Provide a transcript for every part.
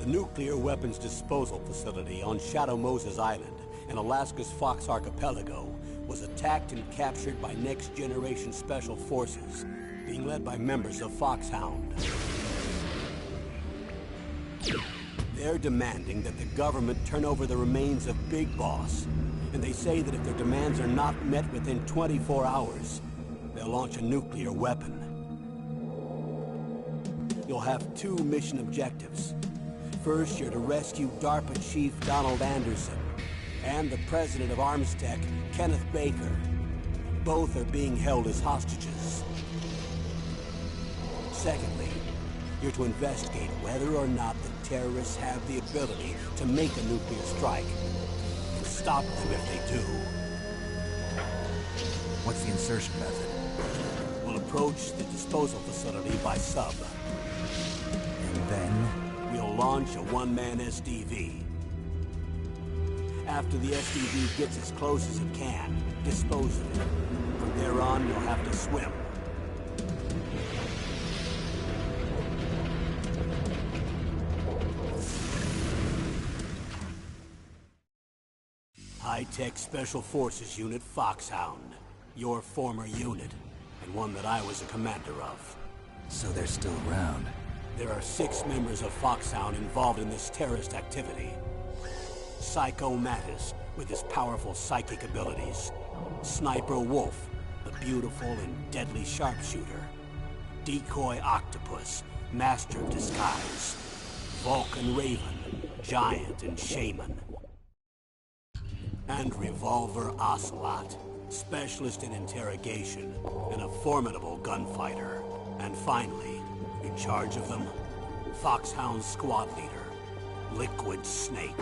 The nuclear weapons disposal facility on Shadow Moses Island in Alaska's Fox Archipelago was attacked and captured by Next Generation Special Forces, being led by members of Foxhound. They're demanding that the government turn over the remains of Big Boss, and they say that if their demands are not met within 24 hours, they'll launch a nuclear weapon. You'll have two mission objectives. First, you're to rescue DARPA Chief Donald Anderson and the president of Armstech, Kenneth Baker. Both are being held as hostages. Secondly, you're to investigate whether or not the terrorists have the ability to make a nuclear strike, and stop them if they do. What's the insertion method? We'll approach the disposal facility by sub. And then? We'll launch a one-man SDV. After the SDV gets as close as it can, dispose of it. From there on, you'll have to swim. High-Tech Special Forces Unit Foxhound. Your former unit, and one that I was a commander of. So they're still around. There are 6 members of Foxhound involved in this terrorist activity. Psycho Mattis, with his powerful psychic abilities. Sniper Wolf, the beautiful and deadly sharpshooter. Decoy Octopus, master of disguise. Vulcan Raven, giant and shaman. And Revolver Ocelot, specialist in interrogation and a formidable gunfighter. And finally, in charge of them, Foxhound's squad leader, Liquid Snake.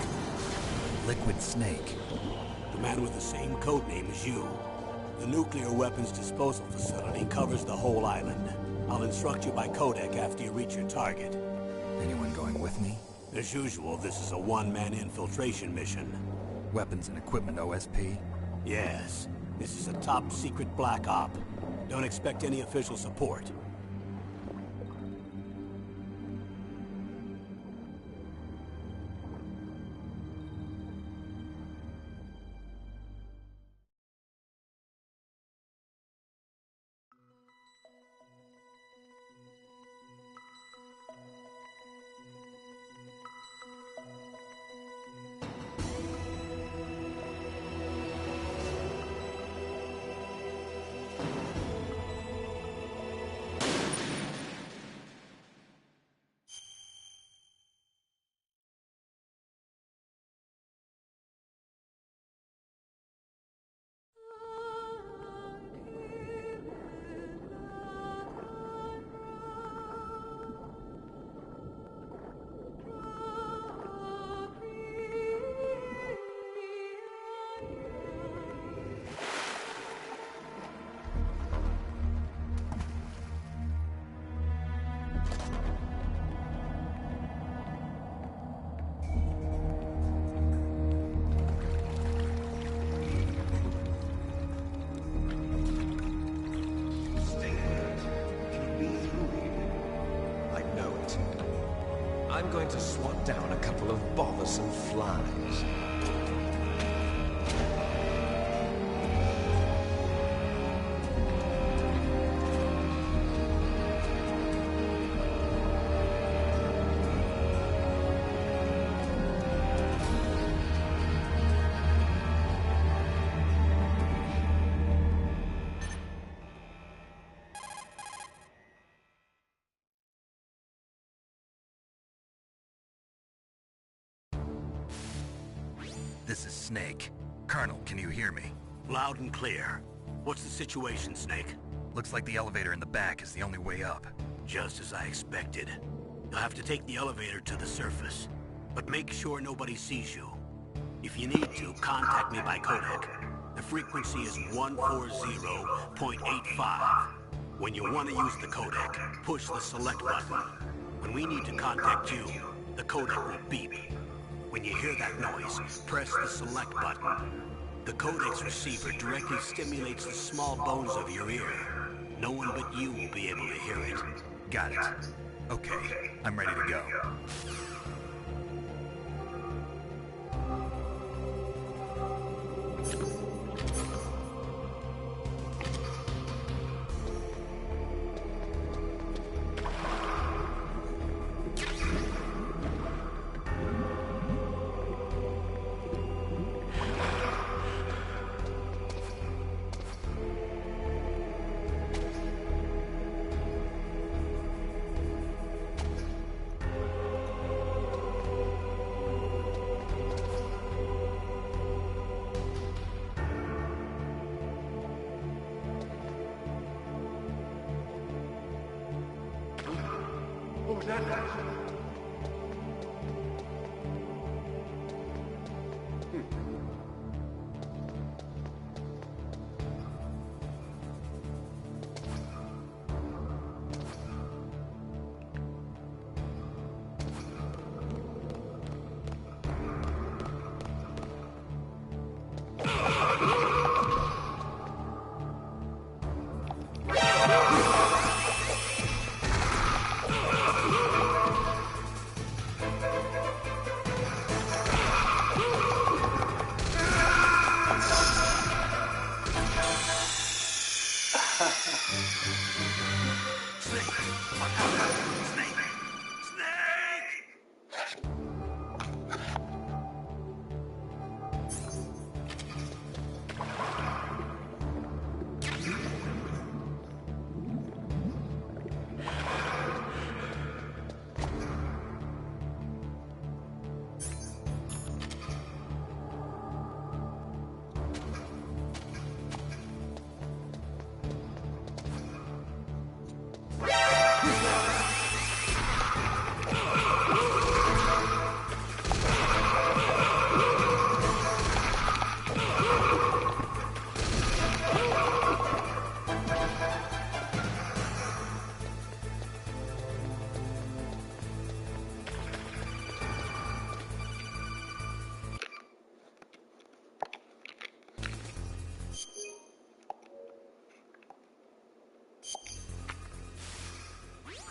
Liquid Snake? The man with the same codename as you. The nuclear weapons disposal facility covers the whole island. I'll instruct you by codec after you reach your target. Anyone going with me? As usual, this is a one-man infiltration mission. Weapons and equipment OSP? Yes. This is a top-secret black op. Don't expect any official support. I'm going to swat down a couple of bothersome flies. This is Snake. Colonel, can you hear me? Loud and clear. What's the situation, Snake? Looks like the elevator in the back is the only way up. Just as I expected. You'll have to take the elevator to the surface. But make sure nobody sees you. If you need to, contact me by codec. The frequency is 140.85. When you want to use the codec, push the select button. When we need to contact you, the codec will beep. When you hear that noise, press the select button. The codec's receiver directly stimulates the small bones of your ear. No one but you will be able to hear it. Got it. Okay, I'm ready to go.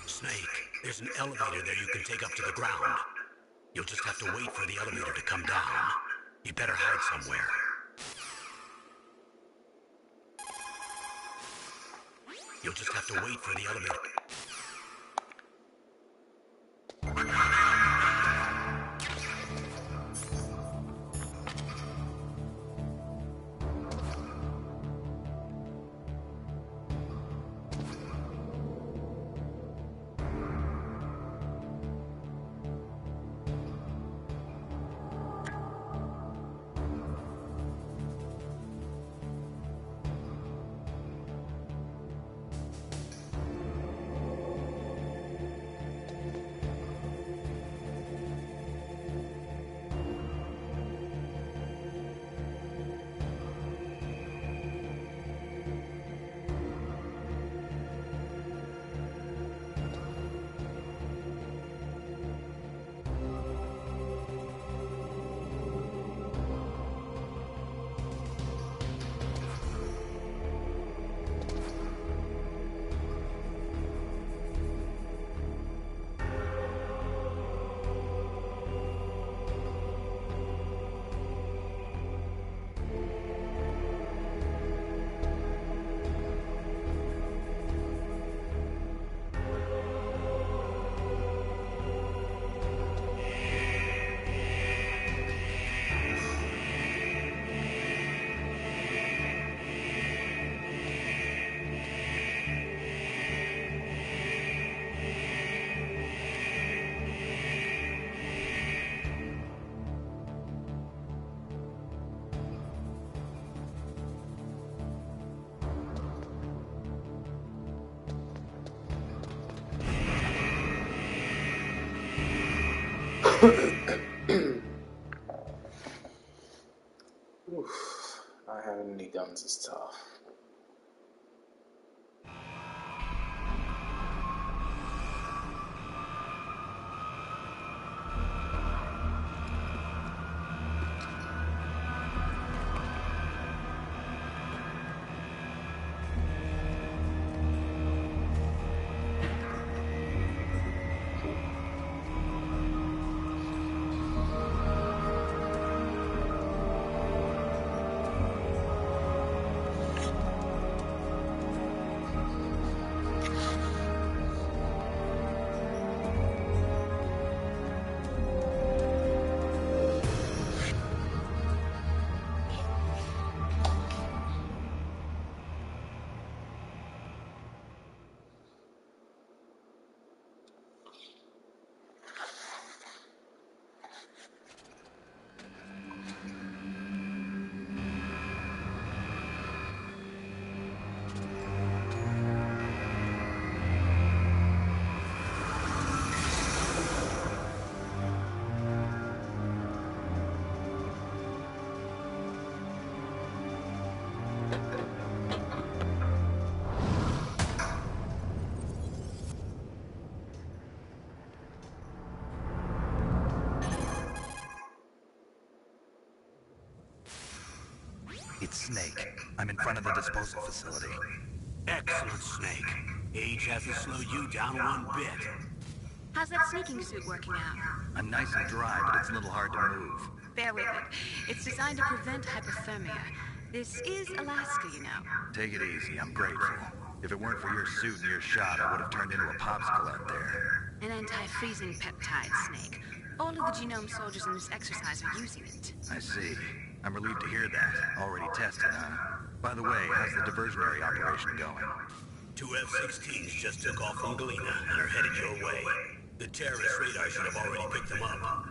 Snake, there's an elevator there you can take up to the ground. You'll just have to wait for the elevator to come down. You better hide somewhere. You'll just have to wait for the elevator. Oof, not having any guns is tough. It's Snake. I'm in front of the disposal facility. Excellent, Snake. Age hasn't slowed you down one bit. How's that sneaking suit working out? I'm nice and dry, but it's a little hard to move. Bear with it. It's designed to prevent hypothermia. This is Alaska, you know. Take it easy, I'm grateful. If it weren't for your suit and your shot, I would have turned into a popsicle out there. An anti-freezing peptide, Snake. All of the genome soldiers in this exercise are using it. I see. I'm relieved to hear that. Already tested, huh? By the way, how's the diversionary operation going? 2 F-16s just took off from Galena and are headed your way. The terrorist radar should have already picked them up.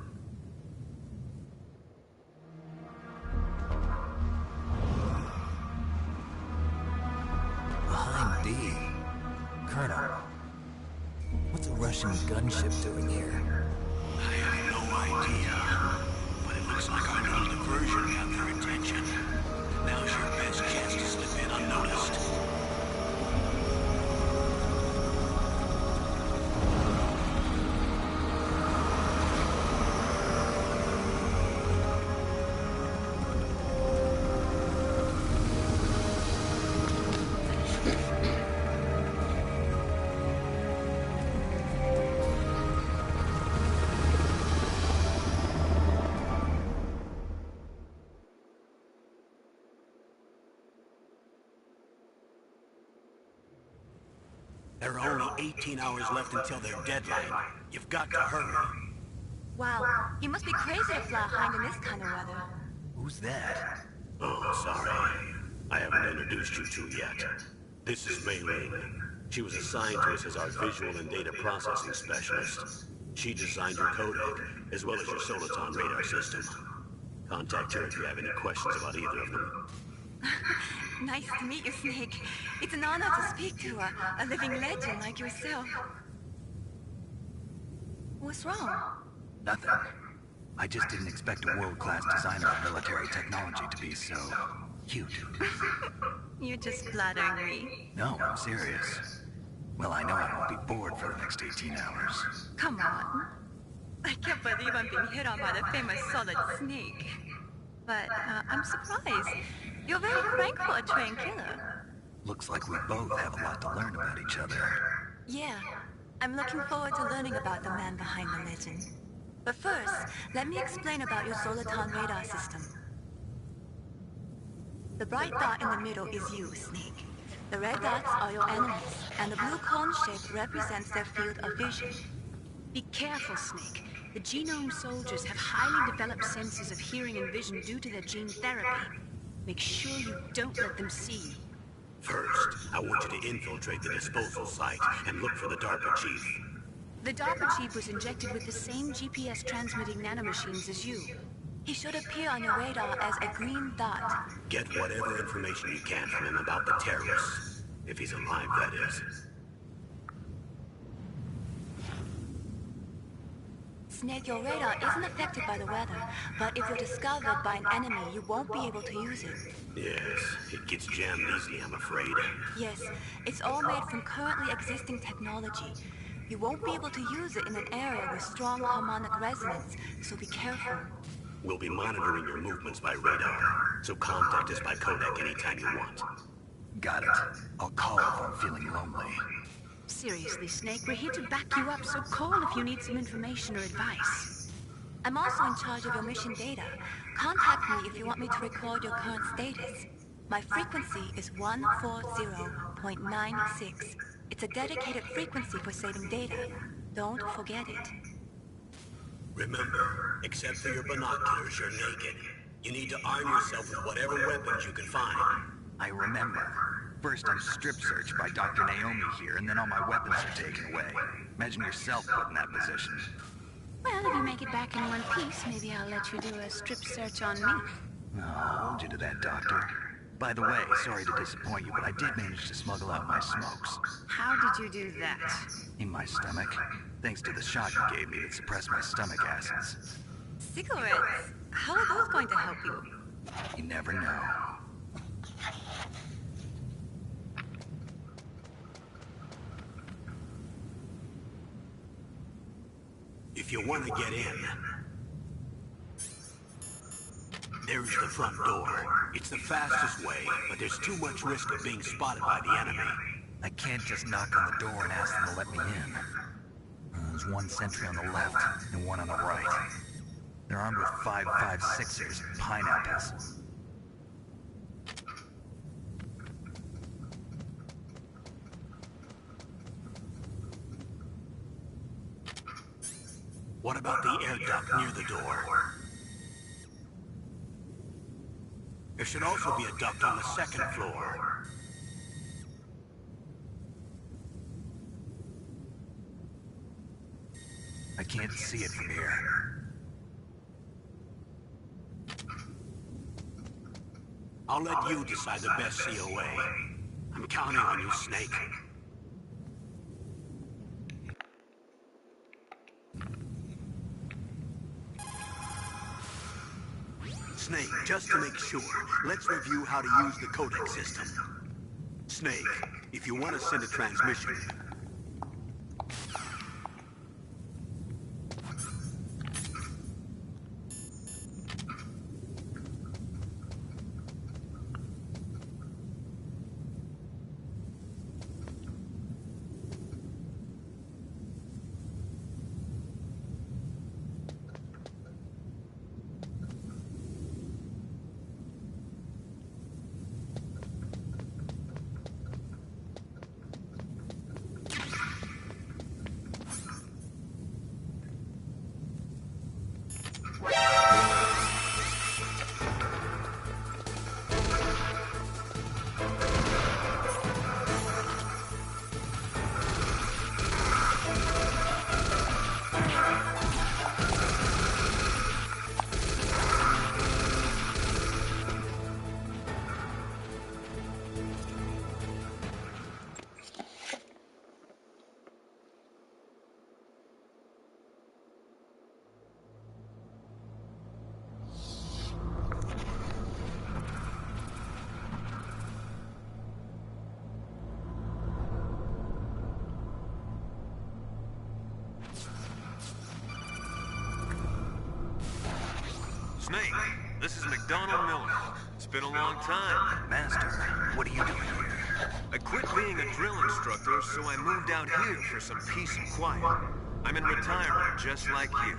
Behind D. Colonel, what's a Russian gunship doing here? I have no idea, but it looks like our little diversion got their attention. Now's your best chance to slip in unnoticed. There are only 18 hours left until their deadline. You've got to hurry. Wow, you must be crazy to fly hind in this kind of weather. Who's that? Oh, sorry. I haven't introduced you to yet. This is Mei Ling. She was assigned to us as our visual and data processing specialist. She designed your codec, as well as your Soliton radar system. Contact her if you have any questions about either of them. Nice to meet you, Snake. It's an honor to speak to a living legend like yourself. What's wrong? Nothing. I just didn't expect a world-class designer of military technology to be so cute. You're just flattering me. No, I'm serious. Well, I know I won't be bored for the next 18 hours. Come on. I can't believe I'm being hit on by the famous Solid Snake. But I'm surprised. You're very frank for a trained killer. Looks like we both have a lot to learn about each other. Yeah, I'm looking forward to learning about the man behind the legend. But first, let me explain about your Soliton radar system. The bright dot in the middle is you, Snake. The red dots are your enemies, and the blue cone shape represents their field of vision. Be careful, Snake. The genome soldiers have highly developed senses of hearing and vision due to their gene therapy. Make sure you don't let them see. First, I want you to infiltrate the disposal site and look for the DARPA chief. The DARPA chief was injected with the same GPS transmitting nanomachines as you. He should appear on your radar as a green dot. Get whatever information you can from him about the terrorists. If he's alive, that is. Snake, your radar isn't affected by the weather, but if you're discovered by an enemy, you won't be able to use it. Yes, it gets jammed easily, I'm afraid. Yes, it's all made from currently existing technology. You won't be able to use it in an area with strong harmonic resonance, so be careful. We'll be monitoring your movements by radar, so contact us by codec anytime you want. Got it. I'll call if I'm feeling lonely. Seriously, Snake, we're here to back you up, so call if you need some information or advice. I'm also in charge of your mission data. Contact me if you want me to record your current status. My frequency is 140.96. It's a dedicated frequency for saving data. Don't forget it. Remember, except for your binoculars, you're naked. You need to arm yourself with whatever weapons you can find. I remember. First I'm strip searched by Dr. Naomi here, and then all my weapons are taken away. Imagine yourself put in that position. Well, if you make it back in one piece, maybe I'll let you do a strip search on me. I'll hold you to that, Doctor. By the way, sorry to disappoint you, but I did manage to smuggle out my smokes. How did you do that? In my stomach. Thanks to the shot you gave me that suppressed my stomach acids. Cigarettes? How are those going to help you? You never know. If you want to get in, There's the front door. It's the fastest way, but there's too much risk of being spotted by the enemy. I can't just knock on the door and ask them to let me in. There's one sentry on the left and one on the right. They're armed with 5.56ers and pineapples. What about the air duct near the door? There should also be a duct on the second floor. I can't see it from here. I'll let you decide the best COA. I'm counting on you, Snake. Snake, just to make sure, let's review how to use the codec system. Snake, if you want to send a transmission, Snake, this is McDonald Miller. It's been a long time. Master, what are you doing here? I quit being a drill instructor, so I moved out here for some peace and quiet. I'm in retirement, just like you.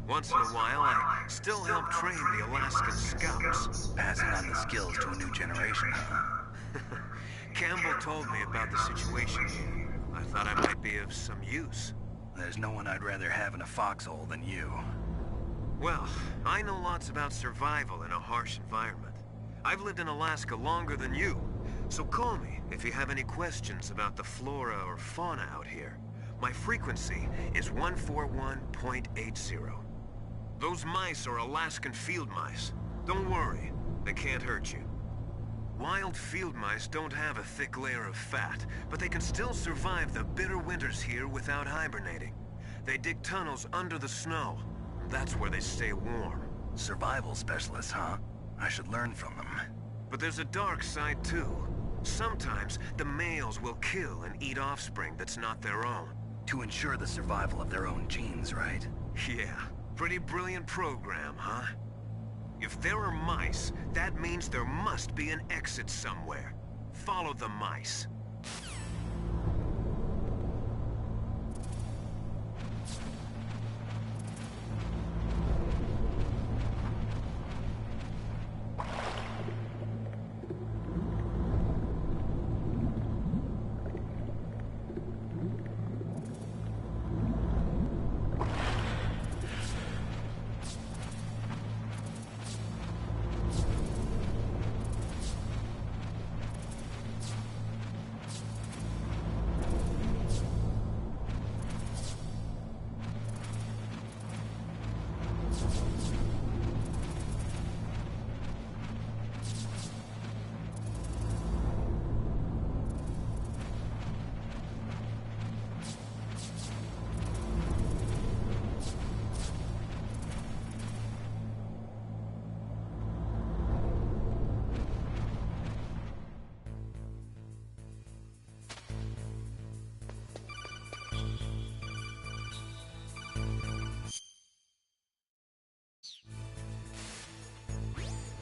Once in a while, I still help train the Alaskan Scouts. Passing on the skills to a new generation, huh? Campbell told me about the situation here. I thought I might be of some use. There's no one I'd rather have in a foxhole than you. Well, I know lots about survival in a harsh environment. I've lived in Alaska longer than you, so call me if you have any questions about the flora or fauna out here. My frequency is 141.80. Those mice are Alaskan field mice. Don't worry, they can't hurt you. Wild field mice don't have a thick layer of fat, but they can still survive the bitter winters here without hibernating. They dig tunnels under the snow. That's where they stay warm. Survival specialists, huh? I should learn from them. But there's a dark side too. Sometimes the males will kill and eat offspring that's not their own. To ensure the survival of their own genes, right? Yeah, pretty brilliant program, huh? If there are mice, that means there must be an exit somewhere. Follow the mice.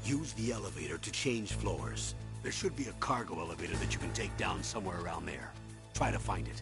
Use the elevator to change floors. There should be a cargo elevator that you can take down somewhere around there. Try to find it.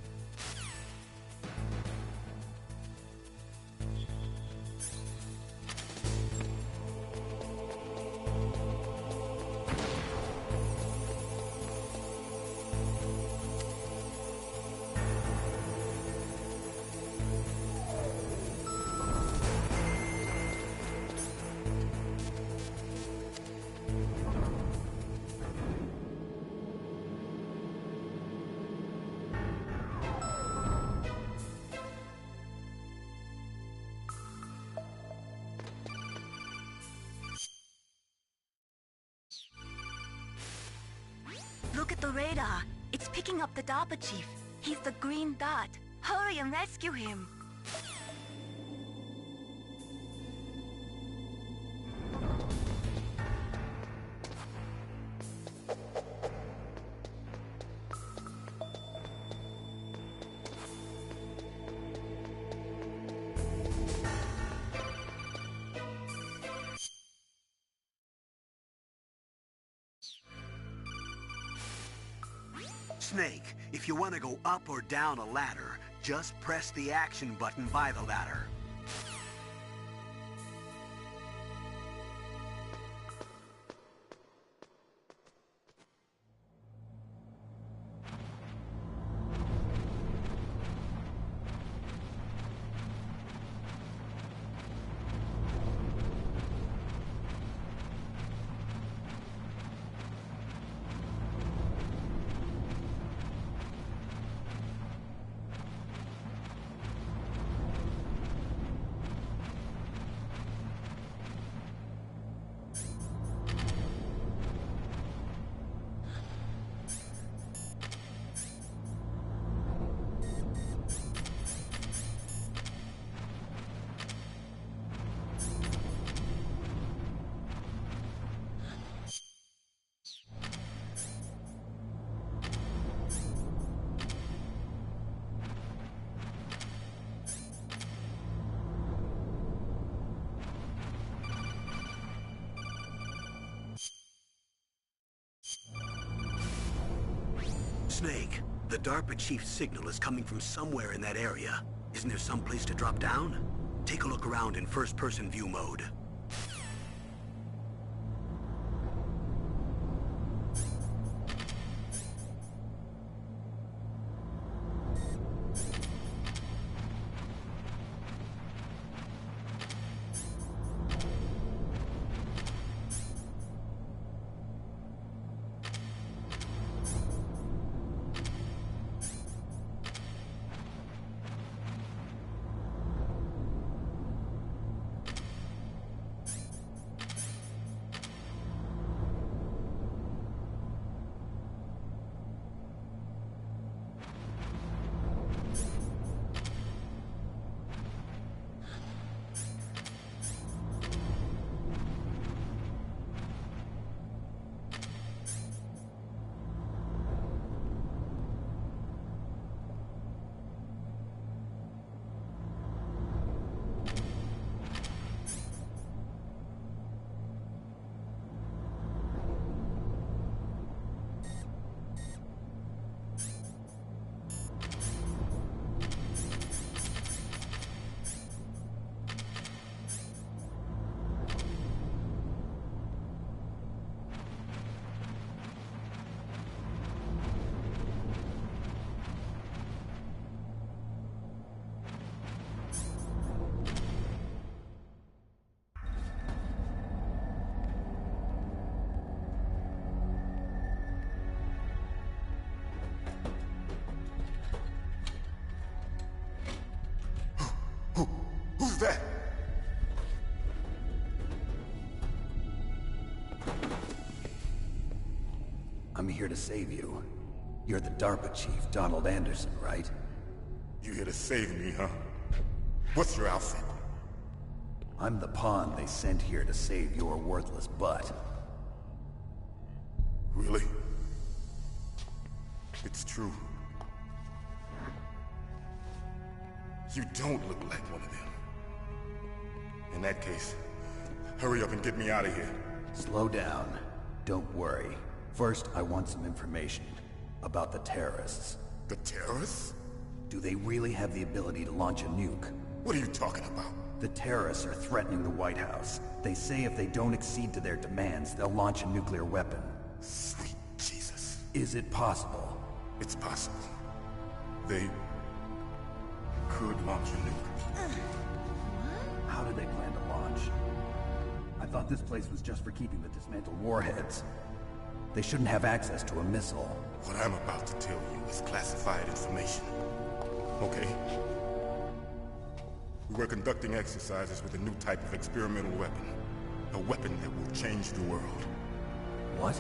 Look at the radar. It's picking up the DARPA chief. He's the green dot. Hurry and rescue him. Snake, if you want to go up or down a ladder, just press the action button by the ladder. Snake, the DARPA chief's signal is coming from somewhere in that area. Isn't there some place to drop down? Take a look around in first-person view mode. Who's that? I'm here to save you. You're the DARPA chief, Donald Anderson, right? You here to save me, huh? What's your outfit? I'm the pawn they sent here to save your worthless butt. Really? It's true. You don't look like one of them. In that case, hurry up and get me out of here. Slow down. Don't worry. First, I want some information about the terrorists. The terrorists? Do they really have the ability to launch a nuke? What are you talking about? The terrorists are threatening the White House. They say if they don't accede to their demands, they'll launch a nuclear weapon. Sweet Jesus. Is it possible? It's possible. They could launch a nuke. How do they plan to launch? I thought this place was just for keeping the dismantled warheads. They shouldn't have access to a missile. What I'm about to tell you is classified information. Okay? We were conducting exercises with a new type of experimental weapon. A weapon that will change the world. What?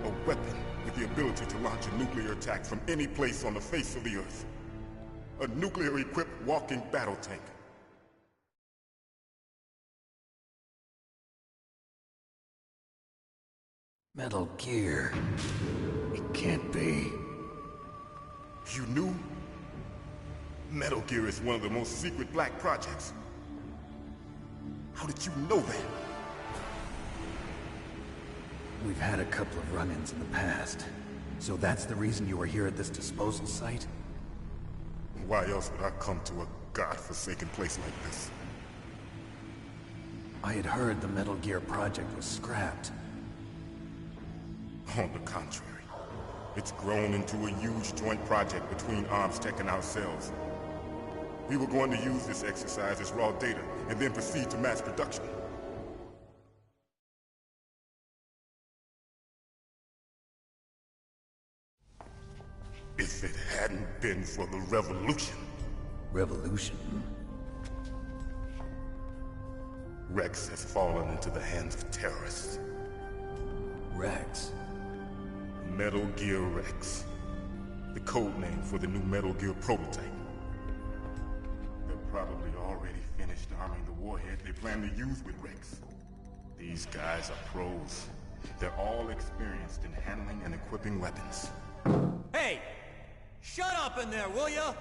A weapon with the ability to launch a nuclear attack from any place on the face of the Earth. A nuclear-equipped walking battle tank. Metal Gear. It can't be. You knew? Metal Gear is one of the most secret black projects. How did you know that? We've had a couple of run-ins in the past. So that's the reason you were here at this disposal site? Why else would I come to a godforsaken place like this? I had heard the Metal Gear project was scrapped. On the contrary, it's grown into a huge joint project between ArmsTech and ourselves. We were going to use this exercise as raw data, and then proceed to mass production. If it hadn't been for the revolution... Revolution? Rex has fallen into the hands of terrorists. Rex? Metal Gear Rex. The code name for the new Metal Gear prototype. They're probably already finished arming the warhead they plan to use with Rex. These guys are pros. They're all experienced in handling and equipping weapons. Hey! Shut up in there, will ya?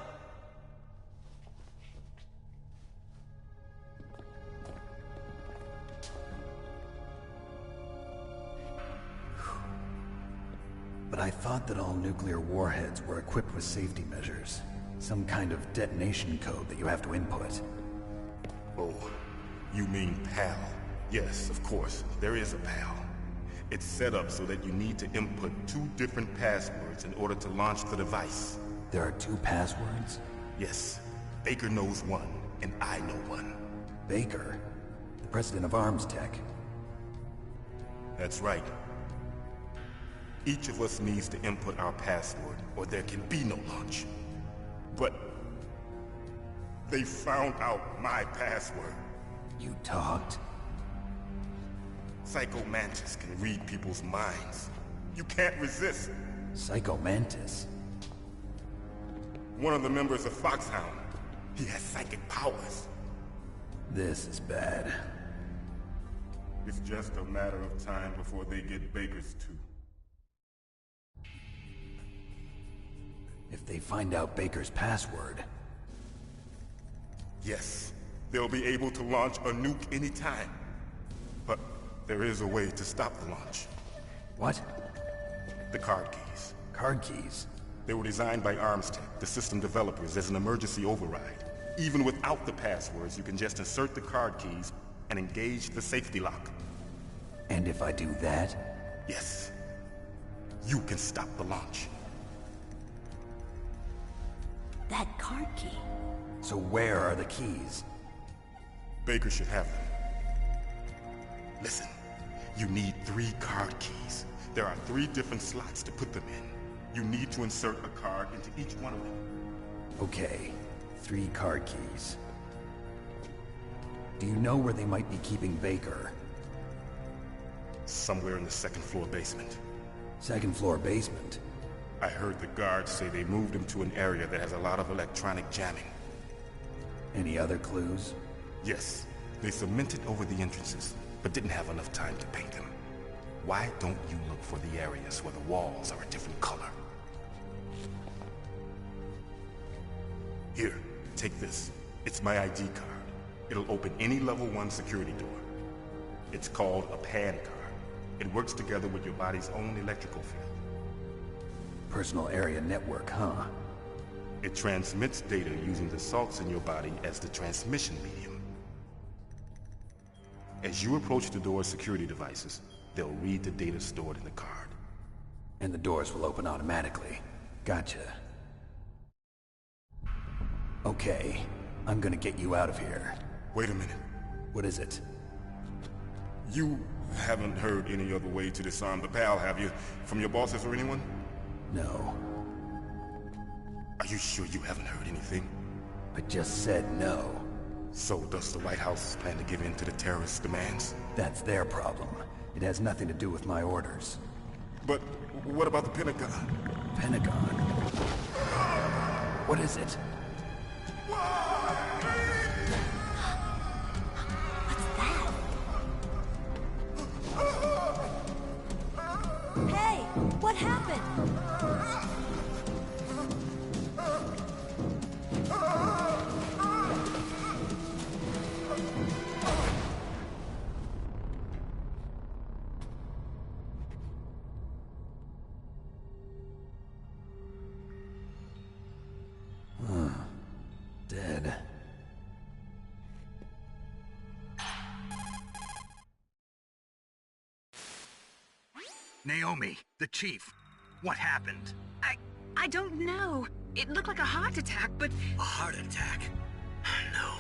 But I thought that all nuclear warheads were equipped with safety measures. Some kind of detonation code that you have to input. Oh, you mean PAL? Yes, of course, there is a PAL. It's set up so that you need to input 2 different passwords in order to launch the device. There are 2 passwords? Yes. Baker knows one, and I know one. Baker? The president of ArmsTech? That's right. Each of us needs to input our password, or there can be no launch. But... they found out my password. You talked? Psycho Mantis can read people's minds. You can't resist. Psycho Mantis? One of the members of Foxhound. He has psychic powers. This is bad. It's just a matter of time before they get Baker's too. If they find out Baker's password... Yes, they'll be able to launch a nuke anytime. But there is a way to stop the launch. What? The card keys. Card keys? They were designed by ArmsTech, the system developers, as an emergency override. Even without the passwords, you can just insert the card keys and engage the safety lock. And if I do that? Yes. You can stop the launch. That card key. So where are the keys? Baker should have them. Listen, you need 3 card keys. There are 3 different slots to put them in. You need to insert a card into each one of them. Okay, 3 card keys. Do you know where they might be keeping Baker? Somewhere in the 2nd floor basement. 2nd floor basement? I heard the guards say they moved him to an area that has a lot of electronic jamming. Any other clues? Yes. They cemented over the entrances, but didn't have enough time to paint them. Why don't you look for the areas where the walls are a different color? Here, take this. It's my ID card. It'll open any level 1 security door. It's called a PAN card. It works together with your body's own electrical field. Personal area network, huh? It transmits data using the salts in your body as the transmission medium. As you approach the door's security devices, they'll read the data stored in the card. And the doors will open automatically. Gotcha. Okay, I'm gonna get you out of here. Wait a minute. What is it? You haven't heard any other way to disarm the PAL, have you? From your bosses or anyone? No. Are you sure you haven't heard anything? I just said no. So does the White House plan to give in to the terrorists' demands? That's their problem. It has nothing to do with my orders. But what about the Pentagon? Pentagon? What is it? Hey, what happened? Dead. Naomi, the chief. What happened? I don't know. It looked like a heart attack, but... A heart attack? No.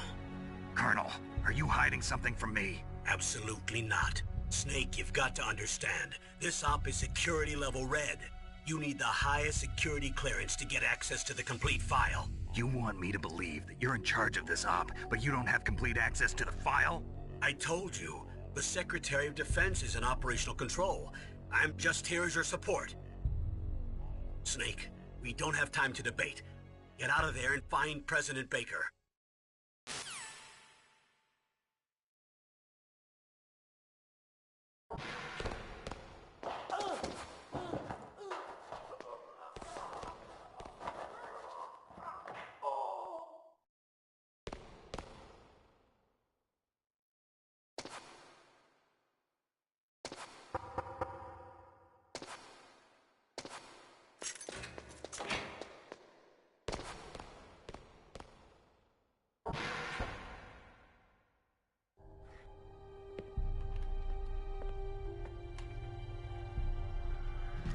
Colonel, are you hiding something from me? Absolutely not. Snake, you've got to understand. This op is security level red. You need the highest security clearance to get access to the complete file. You want me to believe that you're in charge of this op, but you don't have complete access to the file? I told you, the Secretary of Defense is in operational control. I'm just here as your support. Snake, we don't have time to debate. Get out of there and find President Baker.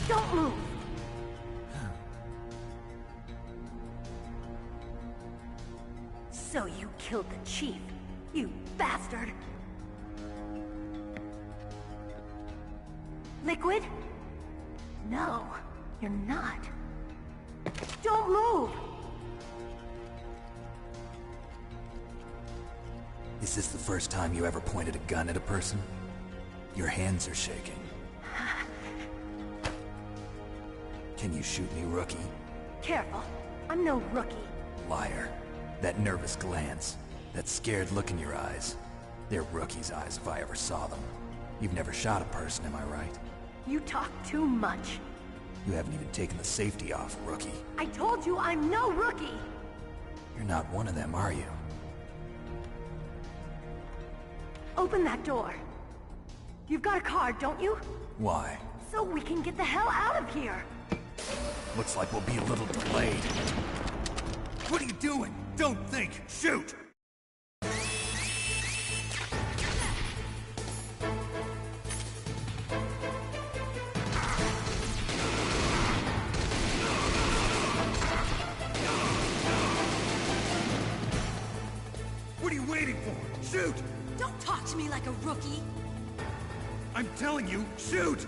Don't move! So you killed the chief, you bastard! Liquid? No, you're not. Don't move! Is this the first time you ever pointed a gun at a person? Your hands are shaking. Can you shoot me, rookie? Careful, I'm no rookie. Liar. That nervous glance, that scared look in your eyes. They're rookie's eyes if I ever saw them. You've never shot a person, am I right? You talk too much. You haven't even taken the safety off, rookie. I told you I'm no rookie! You're not one of them, are you? Open that door. You've got a card, don't you? Why? So we can get the hell out of here! Looks like we'll be a little delayed. What are you doing? Don't think! Shoot! What are you waiting for? Shoot! Don't talk to me like a rookie! I'm telling you, shoot!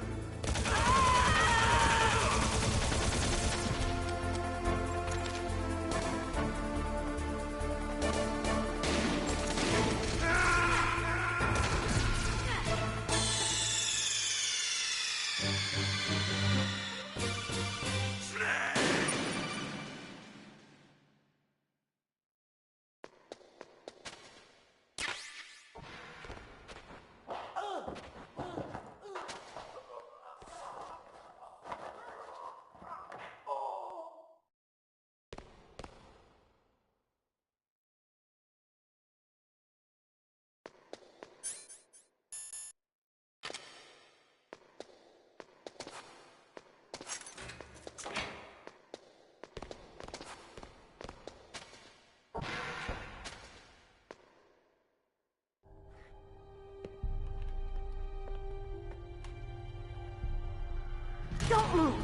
Don't move!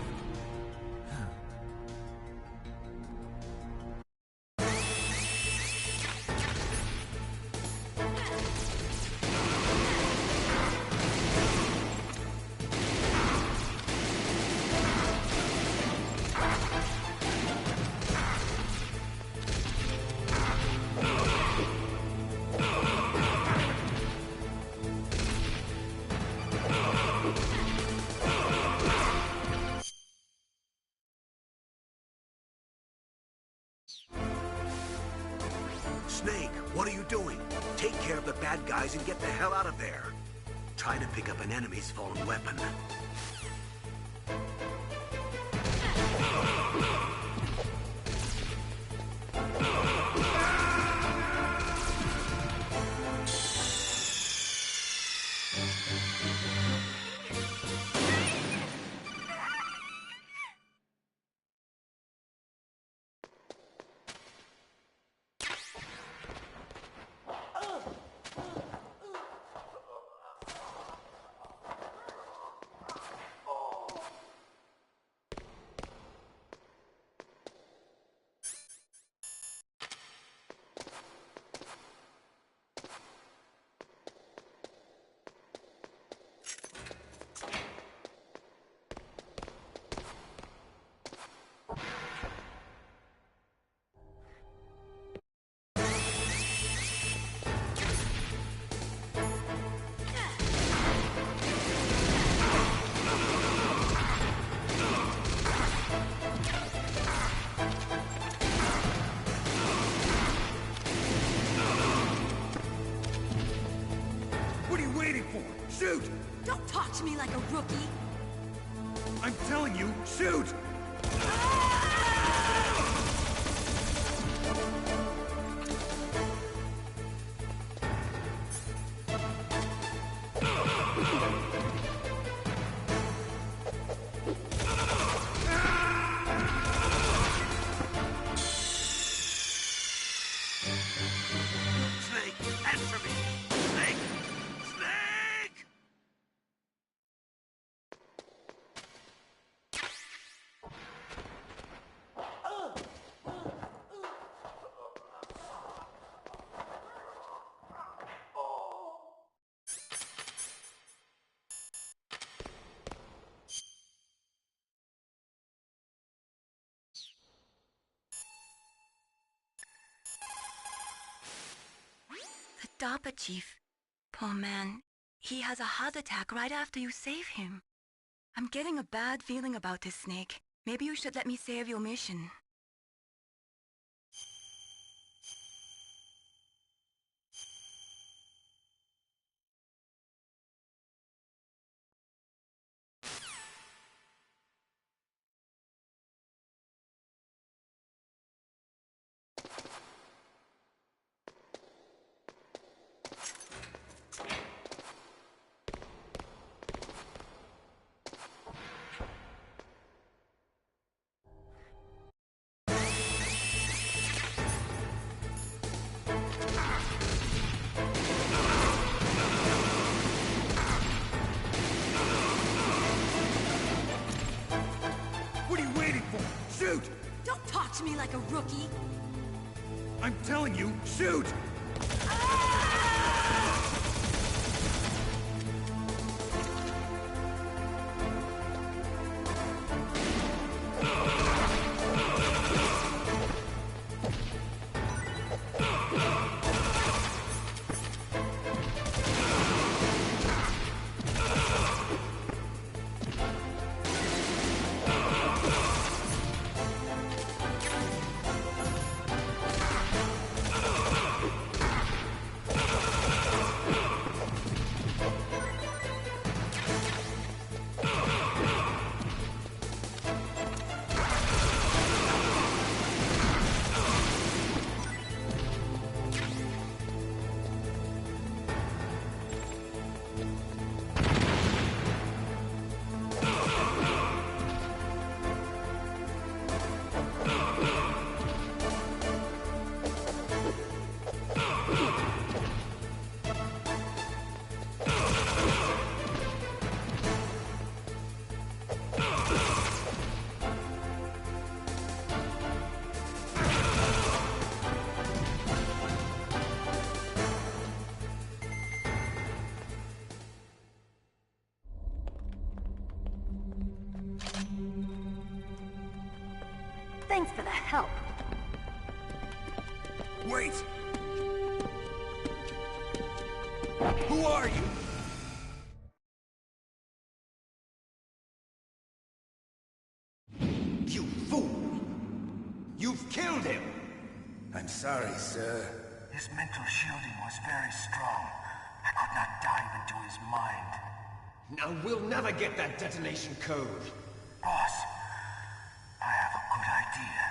Snake, what are you doing? Take care of the bad guys and get the hell out of there. Try to pick up an enemy's fallen weapon. Shoot! Don't talk to me like a rookie! I'm telling you, shoot! Snake, answer me! Snake! Snake! The DARPA chief. Poor man. He has a heart attack right after you save him. I'm getting a bad feeling about this, Snake. Maybe you should let me save your mission. What are you waiting for? Shoot! Don't talk to me like a rookie! I'm telling you, shoot! help. Wait! Who are you? You fool! You've killed him! I'm sorry, sir. His mental shielding was very strong. I could not dive into his mind. Now we'll never get that detonation code. Boss, I have a good idea.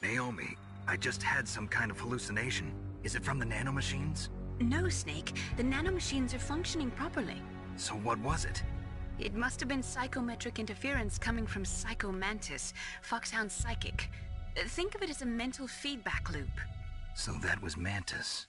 Naomi, I just had some kind of hallucination. Is it from the nanomachines? No, Snake. The nanomachines are functioning properly. So what was it? It must have been psychometric interference coming from Psycho Mantis, Foxhound's psychic. Think of it as a mental feedback loop. So that was Mantis.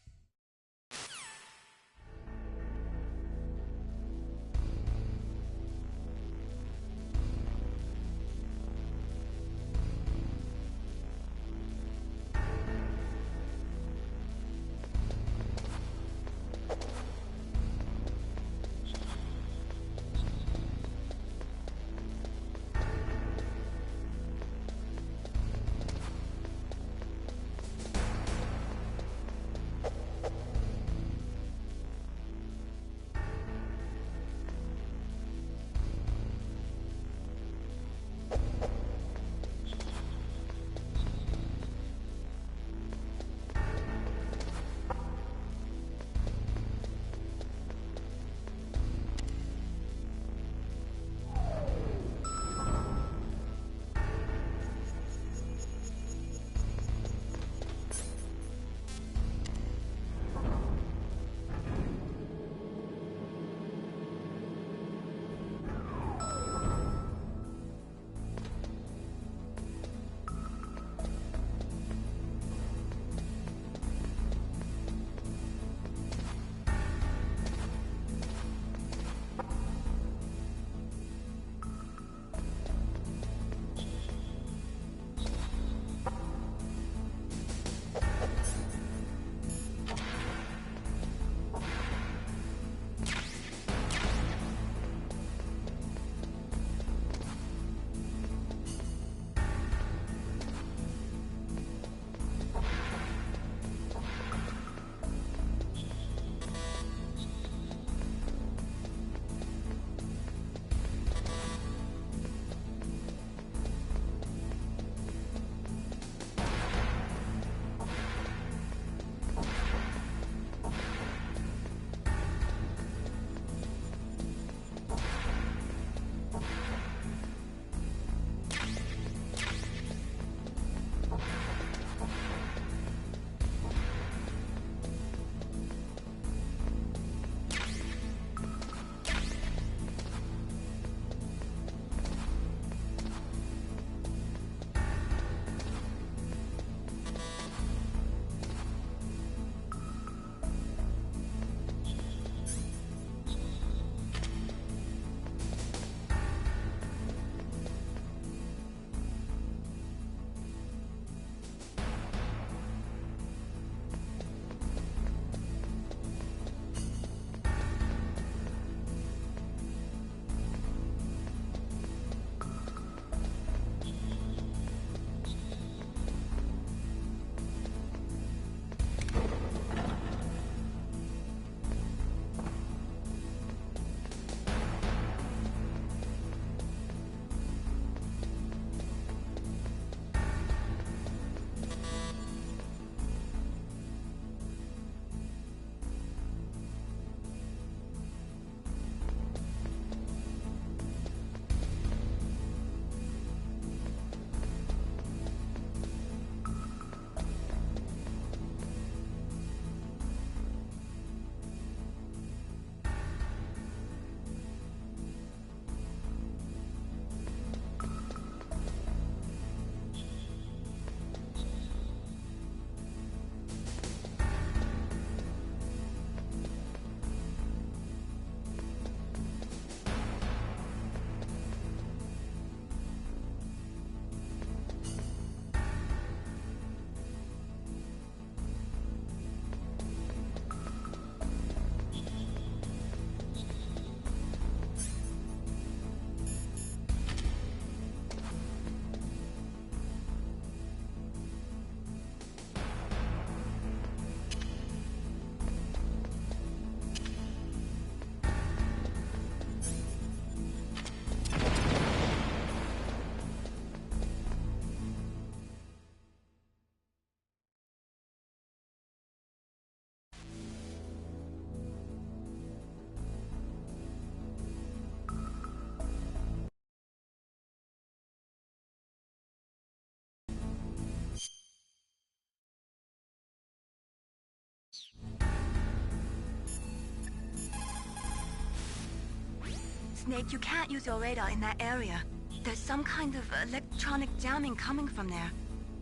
Snake, you can't use your radar in that area. There's some kind of electronic jamming coming from there.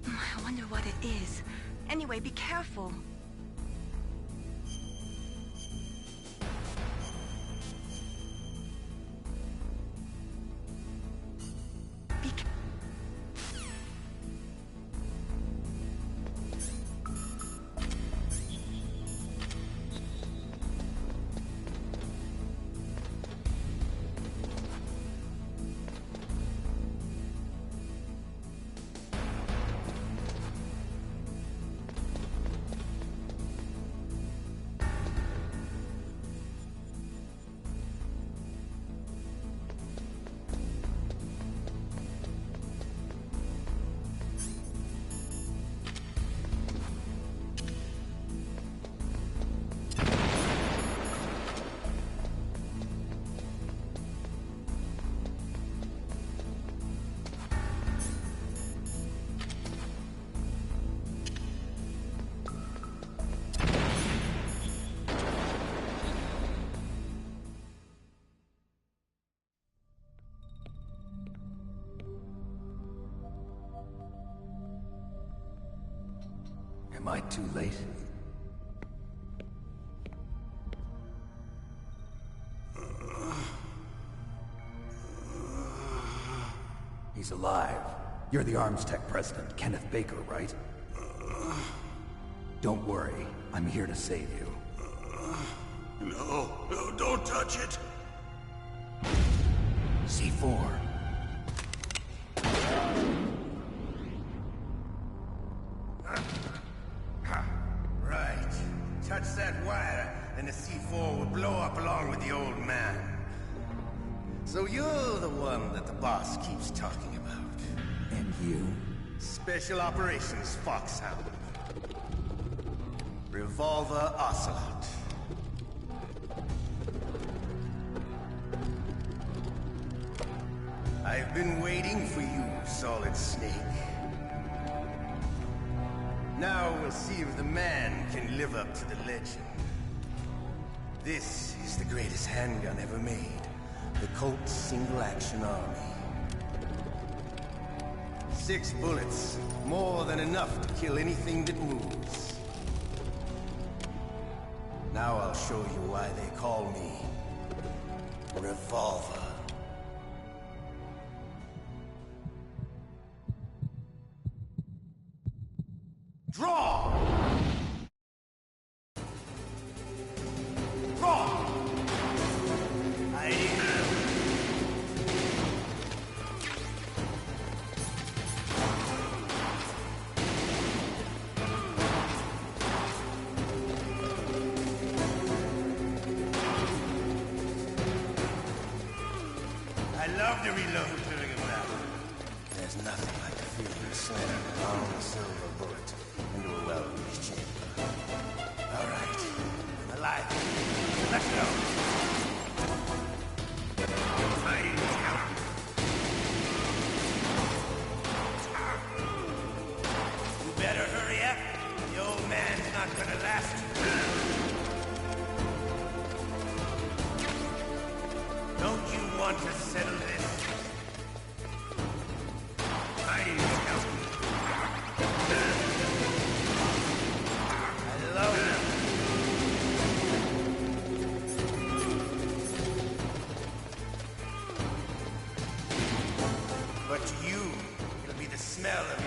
I wonder what it is. Anyway, be careful. Am I too late? He's alive. You're the Arms Tech president, Kenneth Baker, right? Don't worry. I'm here to save you. No, don't touch it! C4. Right. Touch that wire, and the C4 will blow up along with the old man. So you're the one that the boss keeps talking about. And you? Special Operations Foxhound. Revolver Ocelot. I've been waiting for you, Solid Snake. Now we'll see if the man can live up to the legend. This is the greatest handgun ever made. The Colt Single Action Army. 6 bullets, more than enough to kill anything that moves. Now I'll show you why they call me Revolver. Draw! Draw! I love to reload during a battle. There's nothing like the feeling of slamming a long silver bullet into a well-used chamber. All right, I'm alive. Let's go. You better hurry up. The old man's not gonna last. Don't you want to settle this? I love it. But to you, it'll be the smell of